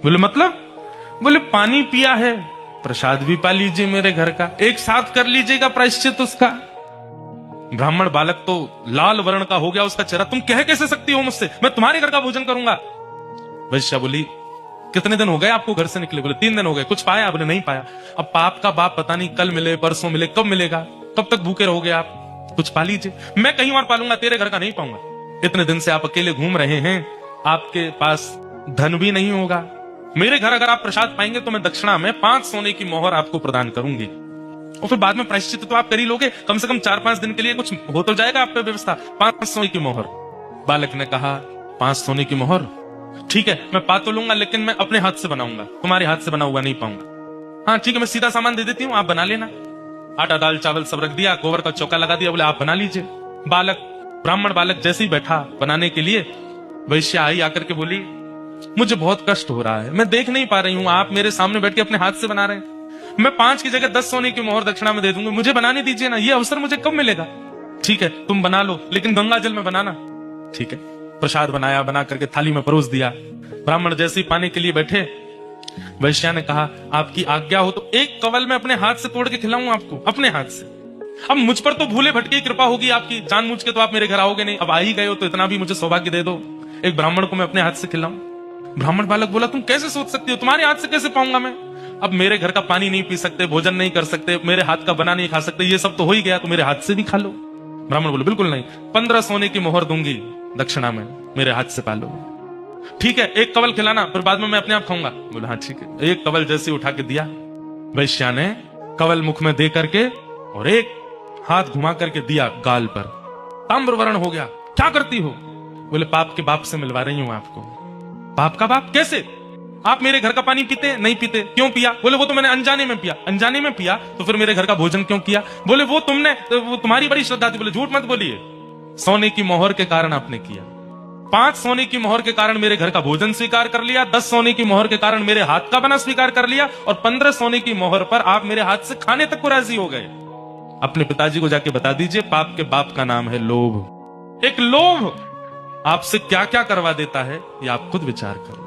बोले मतलब? बोले पानी पिया है, प्रसाद भी पा लीजिए मेरे घर का, एक साथ कर लीजिएगा प्रायश्चित उसका। ब्राह्मण बालक तो लाल वर्ण का हो गया उसका चेहरा। तुम कह कैसे सकती हो मुझसे, मैं तुम्हारे घर का भोजन करूंगा। वैश्या बोली कितने दिन हो गए आपको घर से निकले? बोले 3 दिन हो गए। कुछ पाया? आपने नहीं पाया। अब पाप का बाप पता नहीं कल मिले परसों मिले, कब मिलेगा, कब तक भूखे रहोगे आप? कुछ पा लीजिए। मैं कहीं और पालूंगा, तेरे घर का नहीं पाऊंगा। इतने दिन से आप अकेले घूम रहे हैं, आपके पास धन भी नहीं होगा। मेरे घर अगर आप प्रसाद पाएंगे तो मैं दक्षिणा में 5 सोने की मोहर आपको प्रदान करूंगी, और फिर बाद में प्रायश्चित तो आप कर ही लोगे। कम से कम 4-5 दिन के लिए कुछ हो तो जाएगा आप पे व्यवस्था। 5 सोने की मोहर। बालक ने कहा 5 सोने की मोहर ठीक है, मैं पा तो लूंगा, लेकिन मैं अपने हाथ से बनाऊंगा, तुम्हारे हाथ से बना हुआ नहीं पाऊंगा। हाँ ठीक है, मैं सीधा सामान दे देती हूँ, आप बना लेना। आटा दाल चावल सब रख दिया, गोबर का चौका लगा दिया, बोले आप बना लीजिए। बालक, ब्राह्मण बालक जैसे ही बैठा बनाने के लिए, वैश्या आई आकर के बोली मुझे बहुत कष्ट हो रहा है, मैं देख नहीं पा रही हूँ, आप मेरे सामने बैठ के अपने हाथ से बना रहे हैं। मैं 5 की जगह 10 सोने की मोहर दक्षिणा में दे दूंगी, मुझे बनाने दीजिए ना, ये अवसर मुझे कब मिलेगा? ठीक है तुम बना लो, लेकिन गंगा जल में बनाना। ठीक है। प्रसाद बनाया, बना करके थाली में परोस दिया। ब्राह्मण जैसे ही पाने के लिए बैठे, वैश्या ने कहा आपकी आज्ञा हो तो एक कवल में अपने हाथ से तोड़ के खिलाऊं आपको, अपने हाथ से। अब मुझ पर तो भूले भटके की कृपा होगी आपकी, जानबूझ के तो आप मेरे घर आओगे नहीं, अब आ ही गए हो तो इतना भी मुझे सौभाग्य दे दो, एक ब्राह्मण को मैं अपने हाथ से खिलाऊं। ब्राह्मण बालक बोला तुम कैसे सोच सकती हो, तुम्हारे हाथ से कैसे पाऊंगा मैं? अब मेरे घर का पानी नहीं पी सकते, भोजन नहीं कर सकते, मेरे हाथ का बना नहीं खा सकते, ये सब तो हो ही गया, तो मेरे हाथ से भी खा लो। ब्राह्मण बोले बिल्कुल नहीं, 15 सोने की मोहर दूंगी दक्षिणा में, मेरे हाथ से पालो। ठीक है, एक कवल खिलाना, फिर बाद में मैं अपने आप खाऊंगा। बोला हाँ ठीक है। एक कवल जैसे उठा के दिया, वैश्या ने कवल मुख में दे करके और एक हाथ घुमा करके दिया गाल पर, ताम्र वर्ण हो गया। क्या करती हो? बोले पाप के बाप से मिलवा रही हूं आपको। पाप का बाप कैसे? आप मेरे घर का पानी पीते नहीं पीते? क्यों पिया? बोले वो तो मैंने अनजाने में पिया। अनजाने में पिया तो फिर मेरे घर का भोजन क्यों किया? बोले वो तुम्हारी बड़ी श्रद्धा थी। बोले झूठ मत बोलिए, सोने की मोहर के कारण आपने किया। 5 सोने की मोहर के कारण मेरे घर का भोजन स्वीकार कर लिया, 10 सोने की मोहर के कारण मेरे हाथ का बना स्वीकार कर लिया, और 15 सोने की मोहर पर आप मेरे हाथ से खाने तक को राजी हो गए। अपने पिताजी को जाके बता दीजिए पाप के बाप का नाम है लोभ। एक लोभ आपसे क्या क्या करवा देता है, ये आप खुद विचार करो।